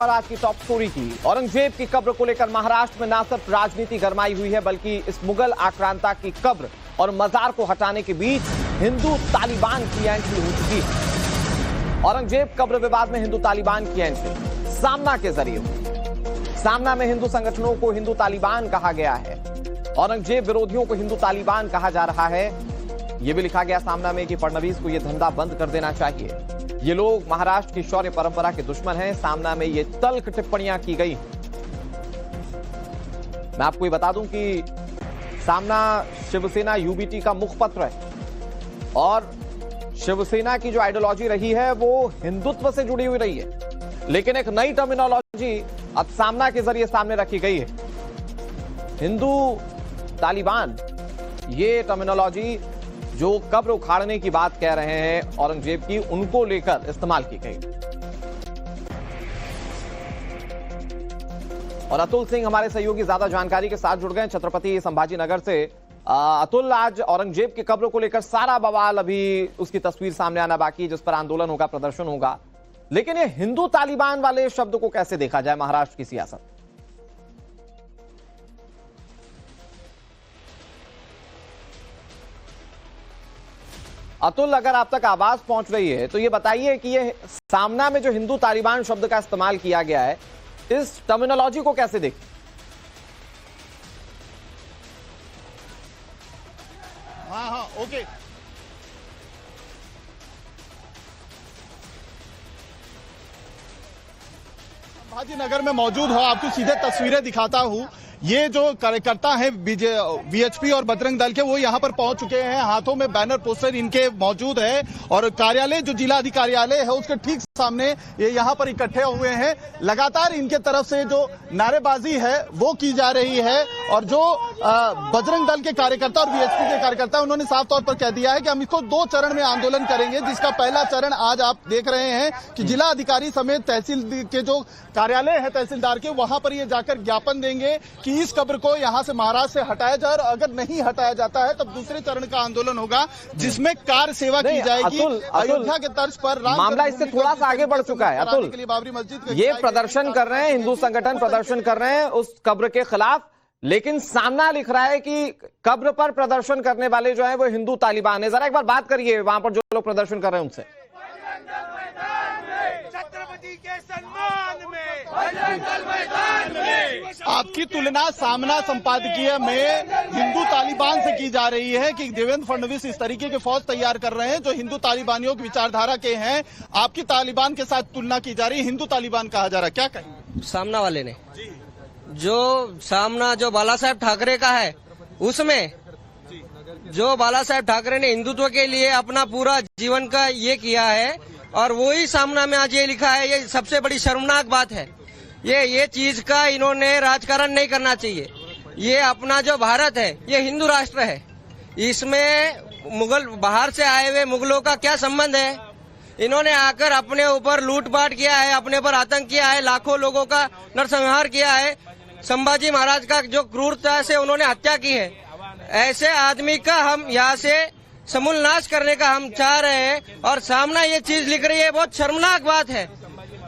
और आज की टॉप स्टोरी की औरंगजेब की कब्र को लेकर महाराष्ट्र में न सिर्फ राजनीति गरमाई हुई है बल्कि इस मुगल आक्रांता की कब्र और मजार को हटाने के बीच हिंदू तालिबान की एंट्री हो चुकी है। औरंगजेब कब्र विवाद में हिंदू तालिबान की एंट्री सामना के जरिए हुई। सामना में हिंदू संगठनों को हिंदू तालिबान कहा गया है। औरंगजेब विरोधियों को हिंदू तालिबान कहा जा रहा है। यह भी लिखा गया सामना में कि फडणवीस को यह धंधा बंद कर देना चाहिए। ये लोग महाराष्ट्र की शौर्य परंपरा के दुश्मन हैं। सामना में ये तल्ख टिप्पणियां की गई। मैं आपको ये बता दूं कि सामना शिवसेना यूबीटी का मुखपत्र है और शिवसेना की जो आइडियोलॉजी रही है वो हिंदुत्व से जुड़ी हुई रही है, लेकिन एक नई टर्मिनोलॉजी अब सामना के जरिए सामने रखी गई है। हिंदू तालिबान, ये टर्मिनोलॉजी जो कब्र उखाड़ने की बात कह रहे हैं औरंगजेब की, उनको लेकर इस्तेमाल की गई। और अतुल सिंह हमारे सहयोगी ज्यादा जानकारी के साथ जुड़ गए छत्रपति संभाजी नगर से। अतुल, आज औरंगजेब की कब्र को लेकर सारा बवाल, अभी उसकी तस्वीर सामने आना बाकी, जिस पर आंदोलन होगा, प्रदर्शन होगा, लेकिन ये हिंदू तालिबान वाले शब्द को कैसे देखा जाए महाराष्ट्र की सियासत? अतुल, अगर आप तक आवाज पहुंच रही है तो ये बताइए कि ये सामना में जो हिंदू तालिबान शब्द का इस्तेमाल किया गया है, इस टर्मिनोलॉजी को कैसे देखें? हाँ, ओके। संभाजी नगर में मौजूद हो, आपको सीधे तस्वीरें दिखाता हूं। ये जो कार्यकर्ता हैं वीएचपी और बजरंग दल के, वो यहाँ पर पहुंच चुके हैं। हाथों में बैनर पोस्टर इनके मौजूद है और कार्यालय जो जिला अधिकारियालय है उसके ठीक सामने ये यहाँ पर इकट्ठे हुए हैं। लगातार इनके तरफ से जो नारेबाजी है वो की जा रही है और जो बजरंग दल के कार्यकर्ता और वीएचपी के कार्यकर्ता, उन्होंने साफ तौर पर कह दिया है कि हम इसको 2 चरण में आंदोलन करेंगे, जिसका पहला चरण आज आप देख रहे हैं कि जिला अधिकारी समेत तहसील के जो कार्यालय है तहसीलदार के, वहां पर ये जाकर ज्ञापन देंगे कि इस कब्र को यहां से महाराष्ट्र से हटाया जाए, और अगर नहीं हटाया जाता है तब दूसरे चरण का आंदोलन होगा जिसमें कार सेवा की जाएगी। अयोध्या के तर्ज पर मामला इससे थोड़ा सा आगे बढ़ चुका है। अतुल, के लिए बाबरी मस्जिद ये प्रदर्शन कर रहे हैं, हिंदू संगठन प्रदर्शन कर रहे हैं उस कब्र के खिलाफ, लेकिन सामना लिख रहा है कि कब्र पर प्रदर्शन करने वाले जो है वो हिंदू तालिबान है। जरा एक बार बात करिए वहां पर जो लोग प्रदर्शन कर रहे हैं उनसे। छत्रपति के सम्मान में आपकी तुलना सामना संपादकीय में हिंदू तालिबान से की जा रही है कि देवेंद्र फडणवीस इस तरीके के फौज तैयार कर रहे हैं जो हिंदू तालिबानियों की विचारधारा के हैं। आपकी तालिबान के साथ तुलना की जा रही है, हिंदू तालिबान कहा जा रहा है, क्या कहेंगे? सामना वाले ने जो सामना जो बाला साहेब ठाकरे का है, उसमें जो बाला साहेब ठाकरे ने हिंदुत्व के लिए अपना पूरा जीवन का ये किया है और वही सामना में आज ये लिखा है। ये सबसे बड़ी शर्मनाक बात है। ये चीज का इन्होंने राजकारण नहीं करना चाहिए। ये अपना जो भारत है ये हिंदू राष्ट्र है, इसमें मुगल बाहर से आए हुए मुगलों का क्या संबंध है? इन्होंने आकर अपने ऊपर लूटपाट किया है, अपने ऊपर आतंक किया है, लाखों लोगों का नरसंहार किया है। संभाजी महाराज का जो क्रूरता से उन्होंने हत्या की है, ऐसे आदमी का हम यहाँ से समूल नाश करने का हम चाह रहे हैं और सामना ये चीज लिख रही है। बहुत शर्मनाक बात है।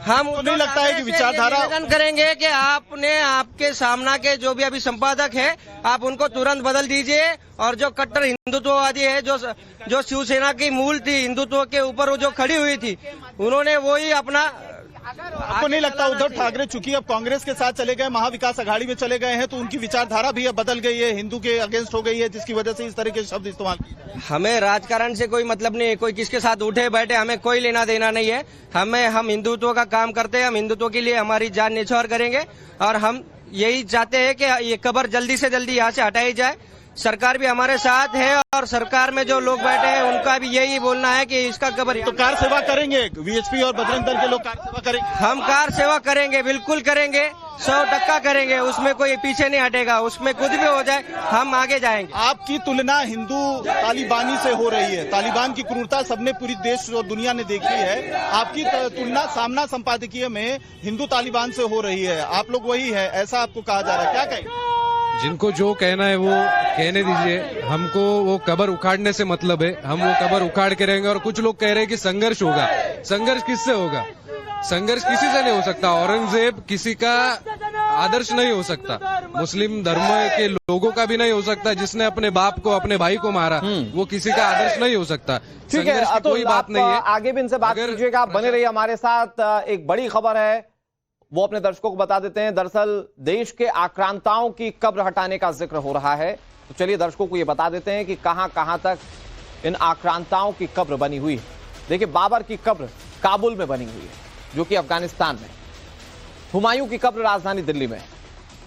हम तो नहीं लगता है कि विचारधारा निवेदन करेंगे कि आपने आपके सामना के जो भी अभी संपादक है, आप उनको तुरंत बदल दीजिए और जो कट्टर हिंदुत्ववादी है, जो शिवसेना की मूल थी हिंदुत्व के ऊपर वो जो खड़ी हुई थी, उन्होंने वही अपना। आपको नहीं लगता उद्धव ठाकरे चूंकि अब कांग्रेस के साथ चले गए, महाविकास आघाड़ी में चले गए हैं, तो उनकी विचारधारा भी अब बदल गई है, हिंदू के अगेंस्ट हो गई है, जिसकी वजह से इस तरह के शब्द इस्तेमाल? हमें राजकारण से कोई मतलब नहीं है, कोई किसके साथ उठे बैठे हमें कोई लेना देना नहीं है। हम हिंदुत्व का काम करते हैं, हम हिंदुत्व के लिए हमारी जान न्यौछावर करेंगे और हम यही चाहते हैं कि ये कब्र जल्दी से जल्दी यहाँ से हटाई जाए। सरकार भी हमारे साथ है और सरकार में जो लोग बैठे हैं उनका भी यही बोलना है कि इसका कब्र। तो कार सेवा करेंगे, वीएचपी और बजरंग दल के लोग कार सेवा करेंगे? हम कार सेवा करेंगे, बिल्कुल करेंगे, 100% करेंगे, उसमें कोई पीछे नहीं हटेगा। उसमें कुछ भी हो जाए हम आगे जाएंगे। आपकी तुलना हिंदू तालिबानी से हो रही है। तालिबान की क्रूरता सबने पूरी देश और दुनिया ने देखी है। आपकी तुलना सामना संपादकीय में हिंदू तालिबान से हो रही है। आप लोग वही है, ऐसा आपको कहा जा रहा है, क्या कहेंगे? जिनको जो कहना है वो कहने दीजिए, हमको वो कब्र उखाड़ने से मतलब है, हम वो कब्र उखाड़ के रहेंगे। और कुछ लोग कह रहे हैं कि संघर्ष होगा, संघर्ष किससे होगा? संघर्ष किसी से नहीं हो सकता। औरंगजेब किसी का आदर्श नहीं हो सकता, मुस्लिम धर्म के लोगों का भी नहीं हो सकता। जिसने अपने बाप को, अपने भाई को मारा, वो किसी का आदर्श नहीं हो सकता। ठीक है, संघर्ष की कोई बात नहीं है। आगे भी इनसे बात कीजिएगा, आप बने रहिए हमारे साथ। एक बड़ी खबर है, वो अपने दर्शकों को बता देते हैं। दरअसल देश के आक्रांताओं की कब्र हटाने का जिक्र हो रहा है, तो चलिए दर्शकों को ये बता देते हैं कि कहां कहां तक इन आक्रांताओं की कब्र बनी हुई है। देखिए, बाबर की कब्र काबुल में बनी हुई है, जो कि अफगानिस्तान में। हुमायूं की कब्र राजधानी दिल्ली में।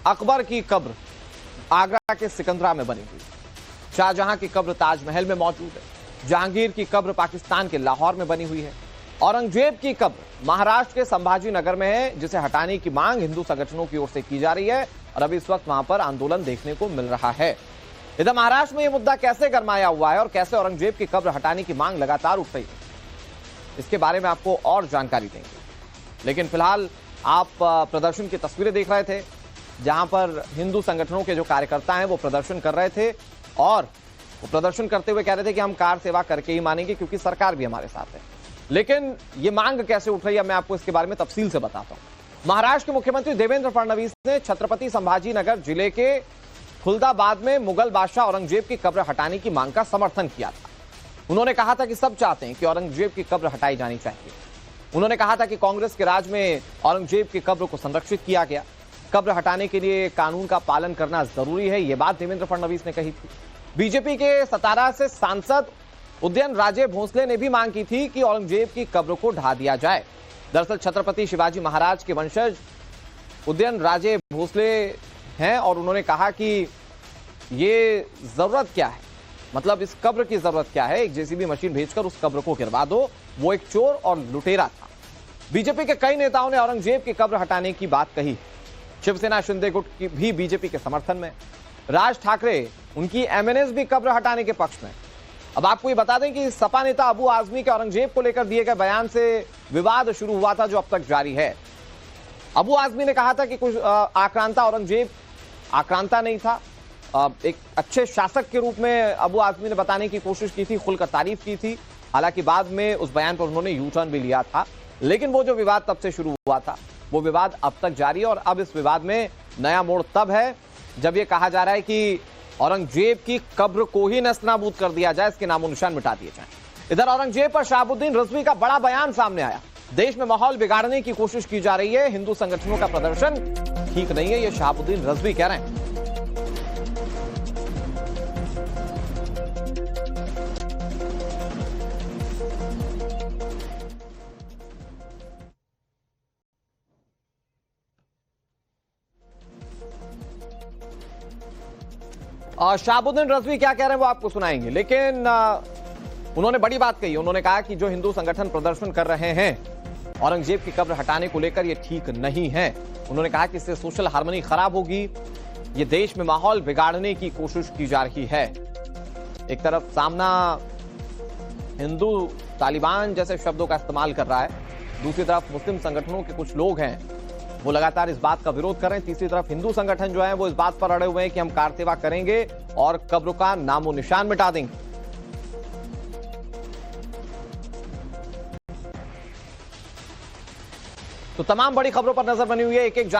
अकबर की कब्र आगरा के सिकंदरा में बनी हुई है। शाहजहां की कब्र ताजमहल में मौजूद है। जहांगीर की कब्र पाकिस्तान के लाहौर में बनी हुई है। औरंगजेब की कब्र महाराष्ट्र के संभाजी नगर में है, जिसे हटाने की मांग हिंदू संगठनों की ओर से की जा रही है और अभी इस वक्त वहां पर आंदोलन देखने को मिल रहा है। इधर महाराष्ट्र में यह मुद्दा कैसे गरमाया हुआ है और कैसे औरंगजेब की कब्र हटाने की मांग लगातार उठ रही है, इसके बारे में आपको और जानकारी देंगे। लेकिन फिलहाल आप प्रदर्शन की तस्वीरें देख रहे थे, जहां पर हिंदू संगठनों के जो कार्यकर्ता हैं वो प्रदर्शन कर रहे थे और वो प्रदर्शन करते हुए कह रहे थे कि हम कार सेवा करके ही मानेंगे, क्योंकि सरकार भी हमारे साथ है। लेकिन ये मांग कैसे उठ रही है, मैं आपको इसके बारे में तफसील से बताता हूं। महाराष्ट्र के मुख्यमंत्री देवेंद्र फडणवीस ने छत्रपति संभाजी नगर जिले के खुलदाबाद में मुगल बादशाह औरंगजेब की कब्र हटाने की मांग का समर्थन किया था। उन्होंने कहा था कि सब चाहते हैं कि औरंगजेब की कब्र हटाई जानी चाहिए। उन्होंने कहा था कि कांग्रेस के राज में औरंगजेब की कब्र को संरक्षित किया गया, कब्र हटाने के लिए कानून का पालन करना जरूरी है, यह बात देवेंद्र फडणवीस ने कही थी। बीजेपी के सतारा से सांसद उदयन राजे भोसले ने भी मांग की थी कि औरंगजेब की कब्र को ढा दिया जाए। दरअसल छत्रपति शिवाजी महाराज के वंशज उदयन राजे भोसले हैं और उन्होंने कहा कि ये जरूरत क्या है, मतलब इस कब्र की जरूरत क्या है, एक जेसीबी मशीन भेजकर उस कब्र को गिरवा दो, वो एक चोर और लुटेरा था। बीजेपी के कई नेताओं ने औरंगजेब की कब्र हटाने की बात कही। शिवसेना शिंदे गुट की भी बीजेपी के समर्थन में। राज ठाकरे उनकी एमएनएस भी कब्र हटाने के पक्ष में। अब आपको ये बता दें कि सपा नेता अबू आजमी के औरंगजेब को लेकर दिए गए बयान से विवाद शुरू हुआ था, जो अब तक जारी है। अबू आजमी ने कहा था कि कुछ आक्रांता औरंगजेब आक्रांता नहीं था, एक अच्छे शासक के रूप में अबू आजमी ने बताने की कोशिश की थी, खुलकर तारीफ की थी। हालांकि बाद में उस बयान पर उन्होंने यू टर्न भी लिया था। लेकिन वो जो विवाद तब से शुरू हुआ था, वो विवाद अब तक जारी है और अब इस विवाद में नया मोड़ तब है जब ये कहा जा रहा है कि औरंगजेब की कब्र को ही नस्तनाबूद कर दिया जाए, इसके नामो निशान मिटा दिए जाए। इधर औरंगजेब पर शहाबुद्दीन रिजवी का बड़ा बयान सामने आया। देश में माहौल बिगाड़ने की कोशिश की जा रही है, हिंदू संगठनों का प्रदर्शन ठीक नहीं है, ये शहाबुद्दीन रिजवी कह रहे हैं। शहाबुद्दीन रिजवी क्या कह रहे हैं वो आपको सुनाएंगे, लेकिन उन्होंने बड़ी बात कही। उन्होंने कहा कि जो हिंदू संगठन प्रदर्शन कर रहे हैं औरंगजेब की कब्र हटाने को लेकर, ये ठीक नहीं है। उन्होंने कहा कि इससे सोशल हार्मनी खराब होगी, ये देश में माहौल बिगाड़ने की कोशिश की जा रही है। एक तरफ सामना हिंदू तालिबान जैसे शब्दों का इस्तेमाल कर रहा है, दूसरी तरफ मुस्लिम संगठनों के कुछ लोग हैं वो लगातार इस बात का विरोध कर रहे हैं, तीसरी तरफ हिंदू संगठन जो है वो इस बात पर अड़े हुए हैं कि हम कार सेवा करेंगे और कब्र का नामो निशान मिटा देंगे। तो तमाम बड़ी खबरों पर नजर बनी हुई है, एक एक